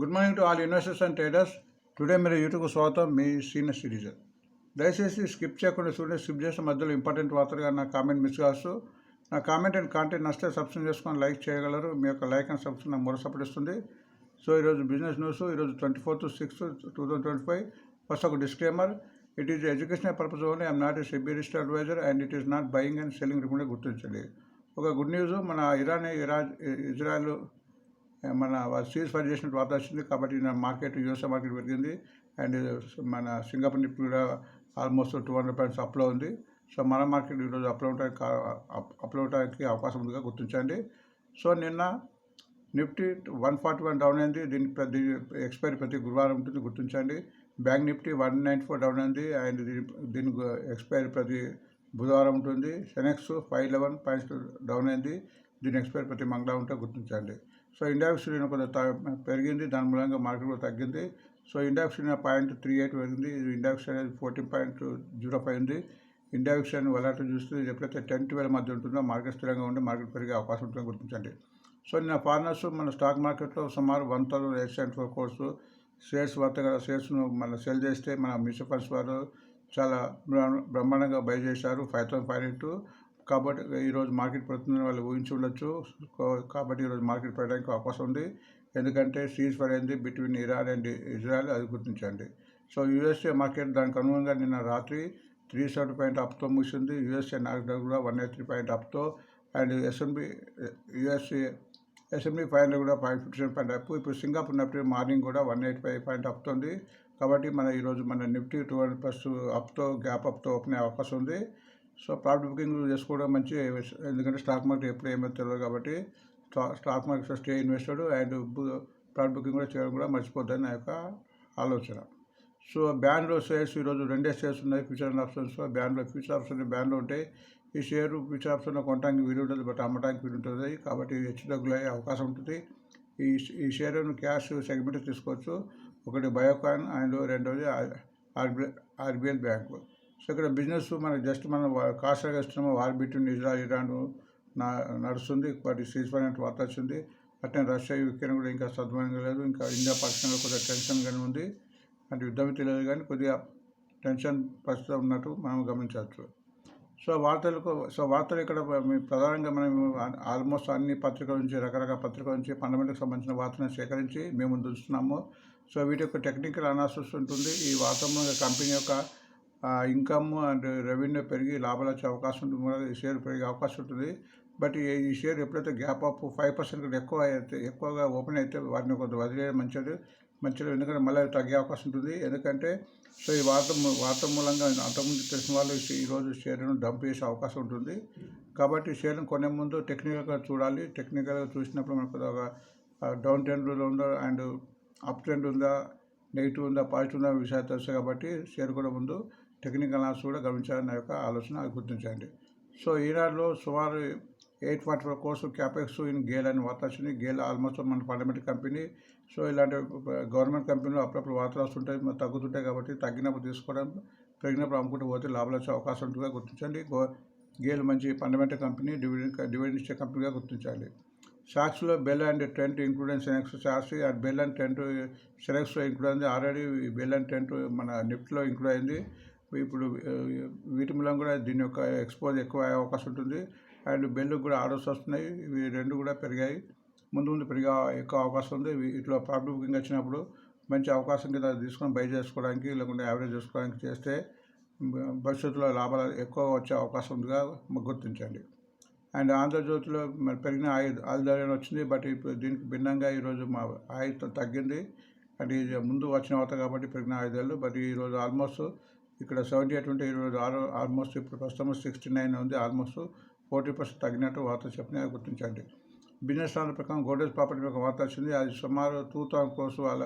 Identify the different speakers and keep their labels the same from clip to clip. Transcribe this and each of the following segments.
Speaker 1: Good morning to all investors and traders. Today మీరు YouTube స్వాగతం. మీ senior citizen. దయచేసి skip చేయకుండా చూడండి. స్కిప్ చేసిన మధ్యలో ఇంపార్టెంట్ వార్తలుగా నా కామెంట్ మిస్ కావచ్చు. నా కామెంట్ అండ్ కాంటెంట్ నచ్చితే సబ్స్క్రైబ్ చేసుకొని లైక్ చేయగలరు. మీ యొక్క లైక్ అండ్ సబ్స్క్రైబ్ నాకు మరో సపోర్ట్ ఇస్తుంది. సో ఈరోజు బిజినెస్ న్యూస్, ఈరోజు 24/6/2025. ఫస్ట్ ఒక disclaimer. It is educational purpose only. I'm not a SEBI registered advisor and it is not buying and selling recommend గుర్తించండి. ఒక గుడ్ న్యూస్, మన ఇజ్రాయెల్ మన సీజ్ ఫైర్ చేసినట్టు వార్త వచ్చింది. కాబట్టి నా మార్కెట్ యూఎస్ఏ మార్కెట్ పెరిగింది అండ్ మన సింగపూర్ నిఫ్టీ కూడా ఆల్మోస్ట్ 200 పాయింట్స్ అప్లో ఉంది. సో మన మార్కెట్ ఈరోజు అప్లో అవడానికి అవకాశం ఉందిగా గుర్తించండి. సో నిన్న నిఫ్టీ 141 డౌన్ అయింది. దీని ఎక్స్పైరీ ప్రతి గురువారం ఉంటుంది, గుర్తించండి. బ్యాంక్ నిఫ్టీ 194 డౌన్ అయింది అండ్ దీని ఎక్స్పైరీ ప్రతి బుధవారం ఉంటుంది. సెనెక్స్ 511 పాయింట్స్ డౌన్ అయింది. దీని ఎక్స్పైరీ ప్రతి మంగళవారం ఉంటే గుర్తించండి. సో ఇండెక్స్ కొంత పెరిగింది, దాని మూలంగా మార్కెట్ కూడా తగ్గింది. సో ఇండెక్స్ 0.38 పెరిగింది. ఇండెక్స్ అనేది 14.05 ఉంది. ఇండెక్స్ అని వలాటిల్ చూస్తే ఎప్పుడైతే 10-12 మధ్య ఉంటుందో మార్కెట్ స్థిరంగా ఉంటే మార్కెట్ పెరిగే అవకాశం ఉంటుందని గుర్తించండి. సో నిన్న ఫారినర్స్ మన స్టాక్ మార్కెట్లో సుమారు 1,804 crores షేర్స్ వర్తగల షేర్స్ను మన సెల్ చేస్తే మన మ్యూచువల్ ఫండ్స్ వారు చాలా బ్రహ్మాండంగా బై చేశారు 5,500. కాబట్టి ఈరోజు మార్కెట్ పెడుతుందని వాళ్ళు ఊహించి ఉండొచ్చు. కాబట్టి ఈరోజు మార్కెట్ పెట్టడానికి అవకాశం ఉంది. ఎందుకంటే సీజ్ ఫైర్ అయింది బిట్వీన్ ఇరాన్ అండ్ ఇజ్రాయెల్, అది గుర్తించండి. సో యూఎస్ఏ మార్కెట్ దానికి అనుగుణంగా నిన్న రాత్రి 370 పాయింట్ అప్తో ముగిసింది. యూఎస్ఏ నాస్డాక్ కూడా 183 పాయింట్ అప్తో అండ్ ఎస్ఎంబీ 500 కూడా 57 పాయింట్ అప్. ఇప్పుడు సింగపూర్ నిఫ్టీ మార్నింగ్ కూడా 185 పాయింట్ అప్తుంది. కాబట్టి ఈరోజు మన నిఫ్టీ 200+ అప్తో గ్యాప్ అప్తో ఓపెన్ అయ్యే అవకాశం ఉంది. సో ప్రాఫిట్ బుకింగ్ చేసుకోవడం మంచి, ఎందుకంటే స్టాక్ మార్కెట్ ఎప్పుడు ఏమైతే తెలియదు. కాబట్టి stock market stay invested and profit booking కూడా చేయడం కూడా మర్చిపోద్దని నా యొక్క ఆలోచన. సో బ్యాన్లో షేర్స్ ఈరోజు 2 షేర్స్ ఉన్నాయి ఫ్యూచర్ అండ్ ఆప్షన్స్. బ్యాన్లో ఫ్యూచర్ ఆప్షన్ బ్యాన్లో ఉంటాయి. ఈ షేర్ ఫ్యూచర్ ఆప్షన్లో కొనడానికి వీలు ఉంటుంది, బట్ అమ్మడానికి వీలు ఉంటుంది. కాబట్టి హెచ్చుతగ్గులు అయ్యే అవకాశం ఉంటుంది. ఈ షేర్ను క్యాష్ సెగ్మెంట్ తీసుకోవచ్చు. ఒకటి బయోకాన్ అండ్ రెండోది ఆర్బిఎల్ బ్యాంకు. సో ఇక్కడ బిజినెస్ మనం కాస్ట్గా ఇస్తున్నాము. వార్ బిట్వీన్ ఇరాన్ నడుస్తుంది. వాటి సీజ్ ఫైర్ వార్త వచ్చింది. అట్లనే రష్యా యుక్రెయిన్ కూడా ఇంకా సద్భావంగా లేదు. ఇంకా ఇండియా పాకిస్తాన్లో కొద్దిగా టెన్షన్గానే ఉంది. అంటే యుద్ధమే తెలియదు కానీ కొద్దిగా టెన్షన్ ప్రస్తుతం ఉన్నట్టు మనం గమనించవచ్చు. సో వార్తలు ఇక్కడ ప్రధానంగా మనం ఆల్మోస్ట్ అన్ని పత్రికల నుంచి, రకరకాల పత్రికల నుంచి ఫండమెంటల్కి సంబంధించిన వార్తలను సేకరించి మేము ముందు ఉంచుతున్నాము. సో వీటి యొక్క టెక్నికల్ అనాలిసిస్ ఉంటుంది. ఈ వార్తల్లో కంపెనీ యొక్క ఇన్కమ్ అండ్ రెవెన్యూ పెరిగి లాభాలు వచ్చే అవకాశం ఉంటుంది, ఈ షేర్ పెరిగే అవకాశం ఉంటుంది. బట్ ఈ షేర్ ఎప్పుడైతే గ్యాప్ అప్ 5% కంటే ఎక్కువగా ఓపెన్ అయితే వాటిని కొంత వదిలేయడం మంచిది. ఎందుకంటే మళ్ళీ తగ్గే అవకాశం ఉంటుంది. ఎందుకంటే సో ఈ వార్త మూలంగా అంతకుముందు తెలిసిన వాళ్ళు ఈరోజు షేర్ను డంప్ చేసే అవకాశం ఉంటుంది. కాబట్టి షేర్ను కొనే ముందు టెక్నికల్గా చూడాలి. టెక్నికల్గా చూసినప్పుడు మనకు ఒక డౌన్ ట్రెండ్లో ఉందా అండ్ అప్ ట్రెండ్ ఉందా, నెగిటివ్ ఉందా, పాజిటివ్ ఉందా విషయాలు తెలుస్తాయి. కాబట్టి షేర్ కూడా ముందు టెక్నికల్ అనాలిసిస్ కూడా గమనించాలని నా యొక్క ఆలోచన, అది గుర్తించండి. సో ఈనాడులో సుమారు 844 crores క్యాపెక్స్ ఇన్ గేల్ అని వార్త వచ్చింది. గేల్ ఆల్మోస్ట్ మన ఫండమెంటల్ కంపెనీ. సో ఇలాంటి గవర్నమెంట్ కంపెనీలో అప్పుడప్పుడు వార్తలు వస్తుంటాయి, తగ్గుతుంటాయి. కాబట్టి తగ్గినప్పుడు తీసుకోవడం, పెరిగినప్పుడు అమ్ముకుంటూ పోతే లాభాలు వచ్చే అవకాశం ఉంటుందిగా గుర్తించండి. గేల్ మంచి ఫండమెంటల్ కంపెనీ, డివిడెండ్ ఇచ్చే కంపెనీగా గుర్తించాలి. స్టాక్స్లో బెల్ అండ్ ట్రెంట్ ఇంక్లూడెన్స్ Sensex stocks and BEL and Trent సెనెక్స్లో ఇంక్లూడ్ అయింది. ఆల్రెడీ బెల్ అండ్ ట్రెంట్ మన నిఫ్టీలో ఇంక్లూడ్ అయింది. ఇప్పుడు వీటి మూలం కూడా దీని యొక్క ఎక్స్పోజ్ ఎక్కువ అయ్యే అవకాశం ఉంటుంది. అండ్ బెల్లు కూడా ఆర్డర్స్ వస్తున్నాయి. ఇవి రెండు కూడా పెరిగాయి, ముందు పెరిగే ఎక్కువ అవకాశం ఉంది. ఇట్లా ప్రాఫిట్ బుకింగ్ వచ్చినప్పుడు మంచి అవకాశం కింద తీసుకొని బై చేసుకోవడానికి, లేకుంటే యావరేజ్ చేసుకోవడానికి చేస్తే భవిష్యత్తులో లాభాలు ఎక్కువ వచ్చే అవకాశం ఉందిగా గుర్తించండి. అండ్ ఆంధ్రజ్యోతిలో పెరిగిన ఆయిల్ ధర వచ్చింది. బట్ ఇప్పుడు దీనికి భిన్నంగా ఈరోజు మా ఆయిల్ తగ్గింది. అంటే ఇది ముందు వచ్చిన వార్త కాబట్టి పెరిగిన ఆయిల్ ధరలు. బట్ ఈరోజు ఆల్మోస్ట్ ఇక్కడ 78 ఉంటే ఈరోజు ఆల్మోస్ట్ ఇప్పుడు ప్రస్తుతం 69 ఉంది. ఆల్మోస్ట్ 40% తగ్గినట్టు వార్త చెప్పినా గుర్తించండి. బిజినెస్ ప్లాన్ ప్రకారం గోడ్రేజ్ ప్రాపర్టీ ఒక వార్త వచ్చింది. అది సుమారు 2,000 crores వాళ్ళ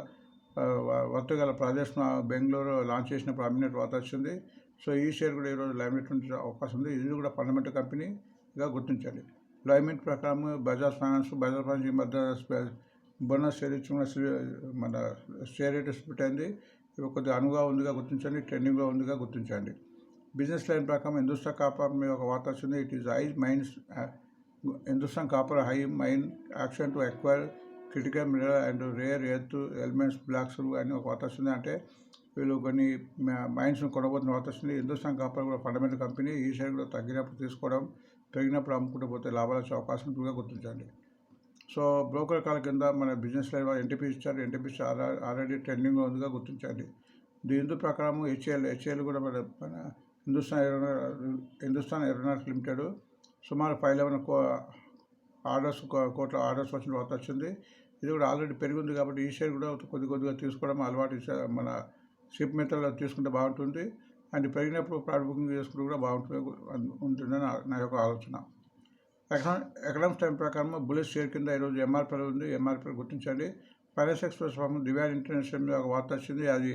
Speaker 1: వర్తగల ప్రాజెక్ట్స్ బెంగళూరు లాంచ్ చేసినప్పుడు అమ్మినట్టు వార్త వచ్చింది. సో ఈ షేర్ కూడా ఈరోజు లైవ్మెంట్ ఉండే అవకాశం ఉంది. ఇది కూడా ఫండమెంటల్ కంపెనీగా గుర్తించాలి. లైవ్మెంట్ ప్రకారం బజాజ్ ఫైనాన్స్ ఈ మధ్య బోనస్ షేర్ ఇచ్చి మన షేర్ రేట్ స్ప్లిట్ అయింది. ఇవి కొద్దిగా అనువుగా ఉందిగా గుర్తించండి, ట్రెండింగ్లో ఉందిగా గుర్తించండి. బిజినెస్ లైన్ ప్రకారం హిందుస్థాన్ కాపర్ మీద ఒక వార్త వచ్చింది. It is high mines Hindustan Copper high mine action to acquire critical mineral and rare earth elements blocks అని ఒక వార్త వస్తుంది. అంటే వీళ్ళు కొన్ని మైన్స్ని కొనబోతున్న వార్త వస్తుంది. హిందుస్థాన్ కాపర్ కూడా ఫండమెంటల్ కంపెనీ. ఈ షేర్ కూడా తగ్గినప్పుడు తీసుకోవడం, పెరిగినప్పుడు అమ్ముకుంటూ పోతే లాభాలు వచ్చే అవకాశం ఉంటుందిగా గుర్తించండి. సో బ్రోకర్ కాల కింద మన బిజినెస్ లైన్ వాళ్ళు ఎన్టీపీ ఇచ్చారు. ఎన్టీపీ ఆల్రెడీ ట్రెండింగ్లో ఉందిగా గుర్తించండి. దీని హిందూ ప్రకారం హెచ్ఏఎల్ కూడా మన హిందుస్థాన్ ఏరోనాటిక్స్ లిమిటెడ్ సుమారు 511 కోట్ల ఆర్డర్స్ వచ్చిన వార్త వచ్చింది. ఇది కూడా ఆల్రెడీ పెరిగింది కాబట్టి ఈ షేర్ కూడా కొద్దిగా తీసుకోవడం అలవాటు. మన షిప్ మెథడ్లో తీసుకుంటే బాగుంటుంది. అండ్ పెరిగినప్పుడు ప్రాడక్ట్ బుకింగ్ చేసుకుంటే కూడా ఉంటుందని నా యొక్క ఆలోచన. ఎకనామిక్స్ టైం ప్రకారం బుల్లెట్ షేర్ కింద ఈరోజు ఎంఆర్పీఎల్ ఉంది. ఎంఆర్పీఎల్ గుర్తించండి. ఫైనాన్స్ ఎక్స్ప్రెస్ దివ్యాన్ ఇంటర్నేషనల్ మీద ఒక వార్త వచ్చింది. అది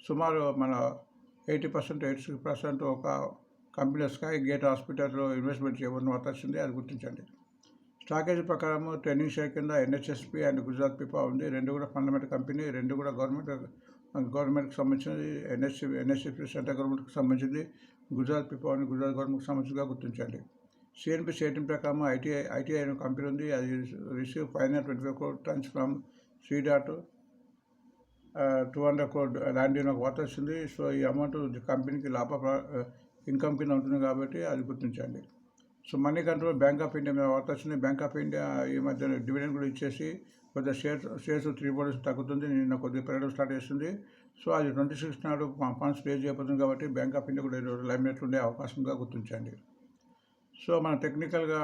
Speaker 1: సుమారు మన 80%, 86% ఒక కంపెనీ స్కై గేట్ హాస్పిటల్లో ఇన్వెస్ట్మెంట్ చేయబడిన వార్త వచ్చింది. అది గుర్తించండి. స్టాకేజ్ ప్రకారం ట్రెండింగ్ షేర్ కింద ఎన్హెచ్ఎస్పి అండ్ గుజరాత్ పిపా ఉంది. రెండు కూడా ఫండమెంటల్ కంపెనీ. రెండు కూడా గవర్నమెంట్కి సంబంధించింది. ఎన్హెచ్ఎస్పి సెంట్రల్ గవర్నమెంట్కి సంబంధించింది. గుజరాత్ పిపా అని గుజరాత్ గవర్నమెంట్కి సంబంధించిగా గుర్తించండి. సిఎన్పి సేటింగ్ ప్రకారం ఐటీఐ అనే కంపెనీ ఉంది. అది receive 525 crore turns from 3.200 crore land అని ఒక వార్త వచ్చింది. సో ఈ అమౌంట్ కంపెనీకి ఇన్కమ్ కింద ఉంటుంది కాబట్టి అది గుర్తించండి. So money control bank of India మీద వార్త వచ్చింది. బ్యాంక్ ఆఫ్ ఇండియా ఈ మధ్య డివిడెండ్ కూడా ఇచ్చేసి కొద్దిగా షేర్స్ 3% తగ్గుతుంది. నిన్న కొద్దిగా పెరగడం స్టార్ట్ చేస్తుంది. సో అది 26 నాడు ఫండ్స్ రేజ్ చేయబోతుంది కాబట్టి బ్యాంక్ ఆఫ్ ఇండియా కూడా లైమ్లైట్ ఉండే అవకాశంగా గుర్తించండి. సో మనం టెక్నికల్గా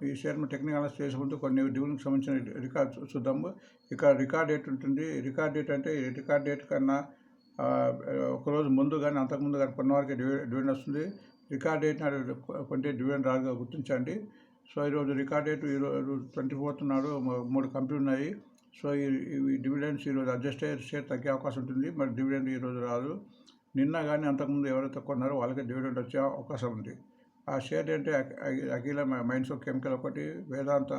Speaker 1: ఈ షేర్ టెక్నికల్ అనాలిసిస్ చేసే ముందు కొన్ని డివిడెండ్కి సంబంధించిన రికార్డ్ చూద్దాము. ఇక్కడ రికార్డ్ డేట్ ఉంటుంది. రికార్డ్ డేట్ అంటే రికార్డ్ డేట్ కన్నా ఒకరోజు ముందు కానీ అంతకుముందు కానీ కొన్న వారికి డివిడెండ్ వస్తుంది. రికార్డ్ డేట్ నాడు కొంటే డివిడెండ్ రాదుగా గుర్తించండి. సో ఈరోజు రికార్డ్ డేట్ ఈరోజు 24th నాడు 3 కంపెనీలు ఉన్నాయి. సో ఈ డివిడెండ్స్ ఈరోజు అడ్జస్ట్ అయ్యే షేర్ తగ్గే అవకాశం ఉంటుంది. మరి డివిడెండ్ ఈరోజు రాదు. నిన్న కానీ అంతకుముందు ఎవరైతే కొన్నారో వాళ్ళకి డివిడెండ్ వచ్చే అవకాశం ఉంది. ఆ షేర్ అంటే అఖిల మైన్స్ కెమికల్ ఒకటి, వేదాంత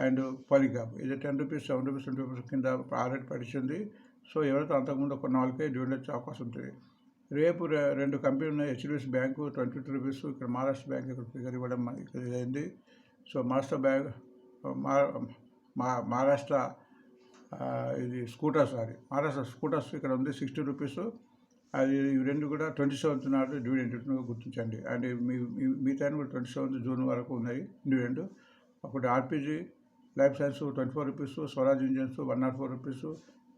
Speaker 1: అండ్ పాలికాబ్. ఇది 10 రూపీస్, 7 రూపీస్, 20 రూపీస్ కింద ఆల్రెడీ పడిచింది. సో ఎవరైతే అంతకుముందు కొన్న వాళ్ళకే డివిడెండ్ వచ్చే అవకాశం ఉంటుంది. రేపు 2 కంపెనీలు ఉన్నాయి. HDFC bank 22 rupees. ఇక్కడ మహారాష్ట్ర బ్యాంక్ ఇక్కడ ఫిగర్ ఇవ్వడం ఇక్కడ ఇదైంది. సో మహారాష్ట్ర ఇది మహారాష్ట్ర స్కూటర్స్ ఇక్కడ ఉంది 60 రూపీస్. అది ఇవి రెండు కూడా 27th నాడు డివిడెండ్ గుర్తించండి. అండ్ మిగతా కూడా 27th జూన్ వరకు ఉన్నాయి డివిడెండ్. అప్పుడు RPG life science 24 rupees, Swaraj engines 104 rupees,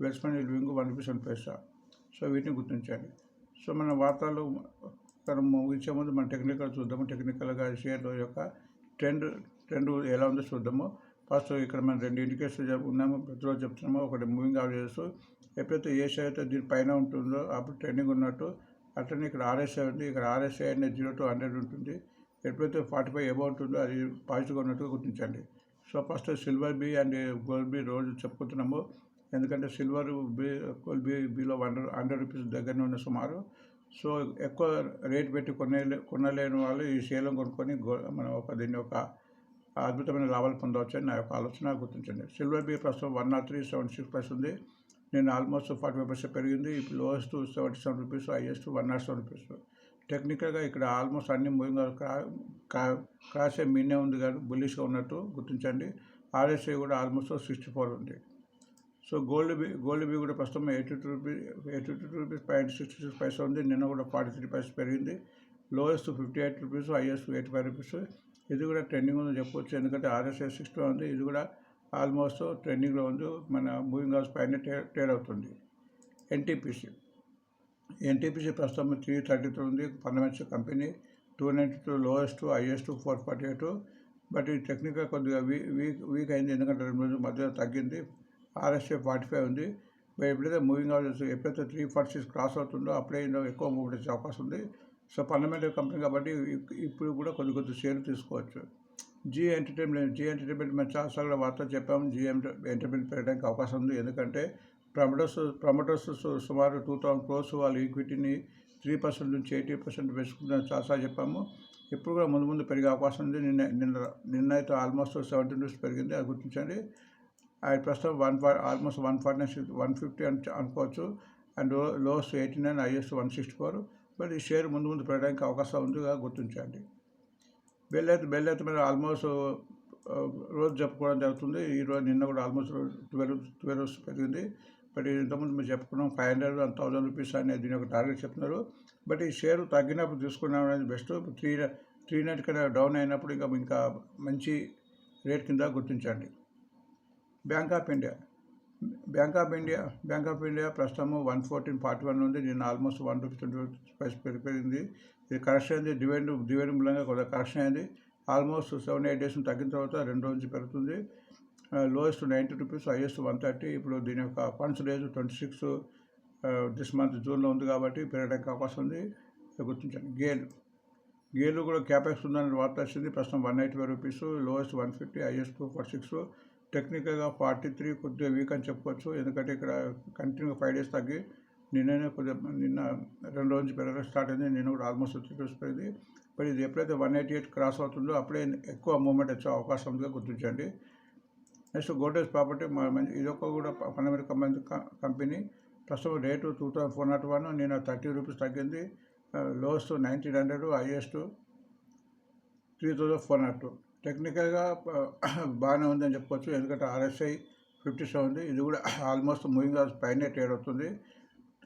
Speaker 1: Welspun living 1 rupees and paisa. So వీటిని గుర్తించండి. సో మన వార్తలు ముగించే ముందు మన టెక్నికల్ చూద్దాము. టెక్నికల్గా షేర్ల యొక్క ట్రెండ్ ఎలా ఉందో చూద్దాము. ఫస్ట్ ఇక్కడ మనం 2 ఇండికేటర్స్ ఉన్నాము, ప్రతిరోజు చెప్తున్నాము. ఒకటి మూవింగ్ యావరేజెస్. ఎప్పుడైతే ఏ షేర్ అయితే దీని పైన ఉంటుందో అప్పుడు ట్రెండింగ్ ఉన్నట్టు. అట్లనే ఇక్కడ ఆర్ఎస్ఐ ఉంది. ఇక్కడ ఆర్ఎస్ఐ అనేది 0 to 100 ఉంటుంది. ఎప్పుడైతే 45 అబౌవ్ ఉంటుందో అది పాజిటివ్గా ఉన్నట్టుగా గుర్తించండి. So first silver B and gold B రోజు చెప్పుకుంటున్నాము. ఎందుకంటే సిల్వర్ గోల్డ్ బిలో 100 రూపీస్ దగ్గరనే ఉన్న సుమారు. సో ఎక్కువ రేట్ పెట్టి కొనలేని వాళ్ళు ఈ షేర్లను కొనుక్కొని మనం దీన్ని ఒక అద్భుతమైన లాభాలు పొందవచ్చు అని నా యొక్క ఆలోచన గుర్తించండి. సిల్వర్ బి ప్రస్తుతం 103.76 పైస్ ఉంది. నేను ఆల్మోస్ట్ 45% పెరిగింది. ఇప్పుడు లోయెస్ట్ 77 రూపీస్, హైయెస్ట్ 107 రూపీస్. టెక్నికల్గా ఇక్కడ ఆల్మోస్ట్ అన్ని మూవింగ్ క్రాస్ మీనే ఉంది కానీ బుల్లిష్గా ఉన్నట్టు గుర్తించండి. ఆర్ఎస్ఐ కూడా ఆల్మోస్ట్ 64 ఉంది. సో గోల్డ్ బి కూడా ప్రస్తుతం 82 రూపీస్ 66 పైసా ఉంది. నిన్న కూడా 43 పైసలు పెరిగింది. Lowest 58 rupees, highest 85 rupees. ఇది కూడా ట్రెండింగ్ ఉందని చెప్పవచ్చు. ఎందుకంటే ఆర్ఎస్ఐ 60 ఉంది. ఇది కూడా ఆల్మోస్ట్ ట్రెండింగ్లో ఉంది. మన మూవింగ్ హౌస్ పైన ట్రేడ్ అవుతుంది. ఎన్టీపీసీ ప్రస్తుతం 333 ఉంది. Fundamental company 292 lowest, highest 448. But ఈ టెక్నికల్ కొద్దిగా వీక్ అయింది. ఎందుకంటే 2 రోజుల మధ్య తగ్గింది. ఆర్ఎస్ఐ 45 ఉంది. ఎప్పుడైతే మూవింగ్ హౌసెస్ ఎప్పుడైతే 346 క్రాస్ అవుతుందో అప్పుడే ఎక్కువ మూవ్ వచ్చే అవకాశం ఉంది. సో ఫండమెంటల్ కంపెనీ కాబట్టి ఇప్పుడు కూడా కొద్ది షేర్లు తీసుకోవచ్చు. జీ ఎంటర్టైన్మెంట్ మేము చాలాసార్లు వార్త చెప్పాము. జీ ఎంటర్టైన్మెంట్ పెరగడానికి అవకాశం ఉంది. ఎందుకంటే ప్రమోటర్స్ సుమారు 2000 crores వాళ్ళ ఈక్విటీని 3% నుంచి 80% పెంచుకుంటారని చాలాసార్లు చెప్పాము. ఇప్పుడు కూడా ముందు పెరిగే అవకాశం ఉంది. నిన్న అయితే ఆల్మోస్ట్ 17 రూపీస్ పెరిగింది. అది గుర్తించండి. అది ప్రస్తుతం ఆల్మోస్ట్ 149, 150 అనుకోవచ్చు. And lows 89, highest 164. బట్ ఈ షేర్ ముందు పెరగడానికి అవకాశం ఉందిగా గుర్తించండి. బెల్ అయితే మీద ఆల్మోస్ట్ రోజు చెప్పుకోవడం జరుగుతుంది. ఈరోజు నిన్న కూడా ఆల్మోస్ట్ 12 పెరిగింది. బట్ ఇంతకుముందు మీరు చెప్పుకున్నాం 500 and 1000 రూపీస్ అనేది దీని ఒక టార్గెట్ చెప్తున్నారు. బట్ ఈ షేర్ తగ్గినప్పుడు తీసుకున్నాం అనేది బెస్ట్. 390 కన్నా డౌన్ అయినప్పుడు ఇంకా మంచి రేట్ కింద గుర్తించండి. బ్యాంక్ ఆఫ్ ఇండియా ప్రస్తుతం 114.41 ఉంది. నిన్న ఆల్మోస్ట్ 1 రూపీ 20 పెరిగింది. ఇది కరెక్షన్ అయింది. డివిడెండ్ మూలంగా కొద్దిగా కరెక్షన్ అయింది. ఆల్మోస్ట్ 7-8 డేస్ తగ్గిన తర్వాత 2 రోజు నుంచి పెరుగుతుంది. Lowest 90 rupees, highest 130. ఇప్పుడు దీని యొక్క ఫండ్స్ రేజ్ 26 దిస్ మంత్ జూన్లో ఉంది కాబట్టి పెరగడానికి అవకాశం ఉంది, గుర్తించండి. గేలు కూడా క్యాపెక్స్ ఉందని వార్త వచ్చింది. ప్రస్తుతం 185 రూపీస్, లోయెస్ట్ 150, హైయెస్ట్ 246. టెక్నికల్గా 43 కొద్దిగా వీక్ అని చెప్పుకోవచ్చు. ఎందుకంటే ఇక్కడ కంటిన్యూగా 5 డేస్ తగ్గి నిన్న 2 రోజు నుంచి పెరగడం స్టార్ట్ అయింది. నిన్న కూడా ఆల్మోస్ట్ 3 రూపీస్ పెరిగింది. బట్ ఇది ఎప్పుడైతే 188 క్రాస్ అవుతుందో అప్పుడే ఎక్కువ మూవ్మెంట్ వచ్చే అవకాశం ఉందిగా గుర్తించండి. నెక్స్ట్ గోడ్రేజ్ ప్రాపర్టీ, ఇది ఒక కూడా ఫండమెంటల్ కంపెనీ. ప్రస్తుతం రేటు 2401, నేను 30 రూపీస్ తగ్గింది. Lowest 1900, highest 3402. టెక్నికల్గా బాగానే ఉందని చెప్పుకోవచ్చు. ఎందుకంటే RSI 57 ఉంది. ఇది కూడా ఆల్మోస్ట్ మూవింగ్ యావరేజ్ పైనే ట్రేడ్ అవుతుంది,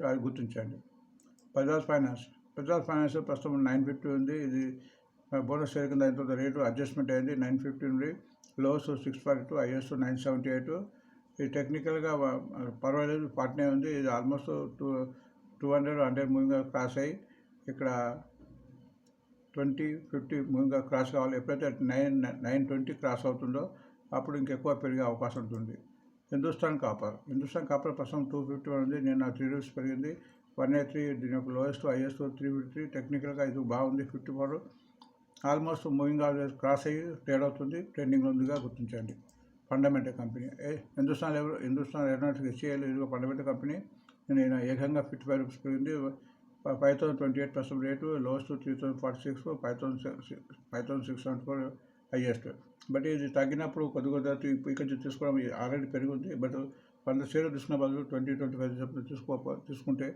Speaker 1: అది గుర్తించండి. బజాజ్ ఫైనాన్స్ ప్రస్తుతం 950 ఉంది. ఇది బోనస్ షేర్ కింద అయిన తర్వాత రేటు అడ్జస్ట్మెంట్ అయింది. 950 ఉంది. Lows 642, highest 978. ఇది టెక్నికల్గా పర్వాలేదు, 49 ఉంది. ఇది ఆల్మోస్ట్ 200 మూవింగ్ క్రాస్ అయ్యి ఇక్కడ 2050 మూవింగ్ క్రాస్ కావాలి. ఎప్పుడైతే 920 క్రాస్ అవుతుందో అప్పుడు ఇంకెక్కువ పెరిగే అవకాశం ఉంటుంది. హిందుస్థాన్ కాపర్ ప్రస్తుతం 251 ఉంది. నేను 3 రూపీస్ పెరిగింది. 183. దీని యొక్క లోయెస్ట్, హైయెస్ట్ 353. టెక్నికల్గా ఇది బాగుంది. 54 ఆల్మోస్ట్ మూవింగ్ యావరేజ్ క్రాస్ అయ్యి ట్రేడ్ అవుతుంది, ట్రెండింగ్ ఉందిగా గుర్తించండి. Fundamental company Hindustan aeronautics HAL, ఇది ఒక ఫండమెంటల్ కంపెనీ. నేను ఏకంగా 55 రూపీస్ పెరిగింది. 5028 ప్రస్తుతం రేటు, లోయెస్ట్ 3046, 5674 హైయెస్ట్. బట్ ఇది తగ్గినప్పుడు కొద్దిగా ఇక్కడ తీసుకోవడం ఆల్రెడీ పెరిగింది. బట్ 100 షేర్లు తీసుకున్న బదులు 20-25 తీసుకుంటే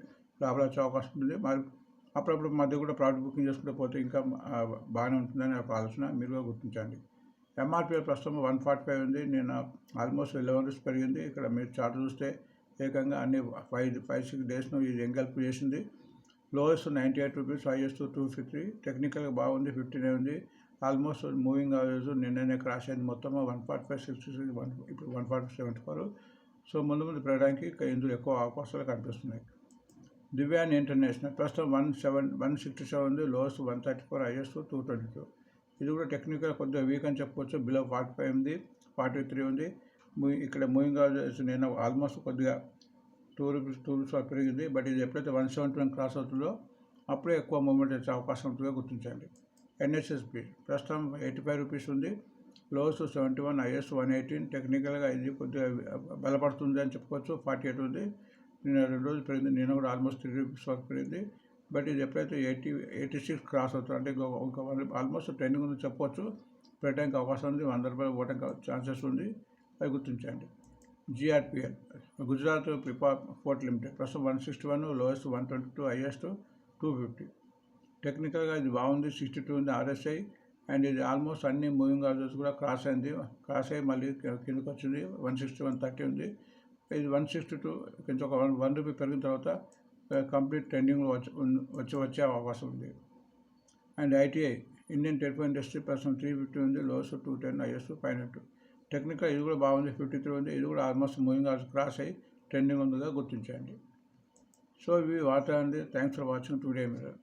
Speaker 1: లాభాలు వచ్చే అవకాశం ఉంటుంది. మరి అప్పుడప్పుడు మధ్య కూడా ప్రాఫిట్ బుకింగ్ చేసుకుంటే పోతే ఇంకా బాగానే ఉంటుందని ఒక ఆలోచన, మీరుగా గుర్తించండి. MRPL ప్రస్తుతం 145 ఉంది. నేను ఆల్మోస్ట్ 11 రూపీస్ పెరిగింది. ఇక్కడ మీరు చార్ట్ చూస్తే ఏకంగా అన్ని 5-6 డేస్ను ఇది ఎంగల్ప్ చేసింది. Lowest 98 rupees, highest 253. టెక్నికల్గా బాగుంది. 59 ఉంది. ఆల్మోస్ట్ మూవింగ్ యావరేజ్ నిన్ననే క్రాష్ అయింది. మొత్తం 145.66, ఇప్పుడు 140.74. సో ముందు పెరగడానికి ఇందులో ఎక్కువ అవకాశాలు కనిపిస్తున్నాయి. దివ్యాన్ ఇంటర్నేషనల్ ప్రస్తుతం 167 ఉంది. Lowest 134, highest 222. ఇది కూడా టెక్నికల్ కొద్దిగా వీక్ అని చెప్పుకోవచ్చు. బిలో 45 ఉంది, 43 ఉంది. ఇక్కడ మూవింగ్ యావరేజ్ నేను ఆల్మోస్ట్ కొద్దిగా 2 రూపీస్ పెరిగింది. బట్ ఇది ఎప్పుడైతే 171 క్రాస్ అవుతుందో అప్పుడే ఎక్కువ మూవ్మెంట్ వచ్చే అవకాశం ఉంటుందో గుర్తించండి. NSSP ప్రస్తుతం 85 రూపీస్ ఉంది. Lowest 71, highest 118. టెక్నికల్గా ఇది కొద్దిగా బలపడుతుంది అని చెప్పుకోవచ్చు. 48 ఉంది. నేను 2 రోజులు పెరిగింది. నేను కూడా ఆల్మోస్ట్ 3 రూపీస్ వరకు పెరిగింది. బట్ ఇది ఎప్పుడైతే 86 క్రాస్ అవుతుంది అంటే ఇంకా ఆల్మోస్ట్ ట్రెండింగ్ ఉంది చెప్పవచ్చు. పెట్టడానికి అవకాశం ఉంది. 100 రూపాయలు పోవడానికి ఛాన్సెస్ ఉంది, అది గుర్తించండి. GRPL గుజరాత్ పోర్ట్ లిమిటెడ్ ప్రస్తుతం 161, లోయెస్ట్ 122, హైయెస్ట్ 250. టెక్నికల్గా ఇది బాగుంది. 62 ఉంది RSI. అండ్ ఇది ఆల్మోస్ట్ అన్ని మూవింగ్ యావరేజ్ కూడా క్రాస్ అయ్యి మళ్ళీ కిందకి వచ్చింది. 161.30 ఉంది. ఇది 162 కొంచెం ఒక 1 రూపీ పెరిగిన తర్వాత కంప్లీట్ ట్రెండింగ్ వచ్చే అవకాశం ఉంది. And ITI Indian telephone industry ప్రస్తుతం 350 ఉంది. Lowest 210, highest 500. టెక్నికల్ ఇది కూడా బాగుంది. 53 ఉంది. ఇది కూడా ఆల్మోస్ట్ మూవింగ్ యావరేజ్ క్రాస్ అయ్యి ట్రెండింగ్ ఉందిగా గుర్తించండి. సో ఇవి వార్త అండి. Thanks for watching today mirror.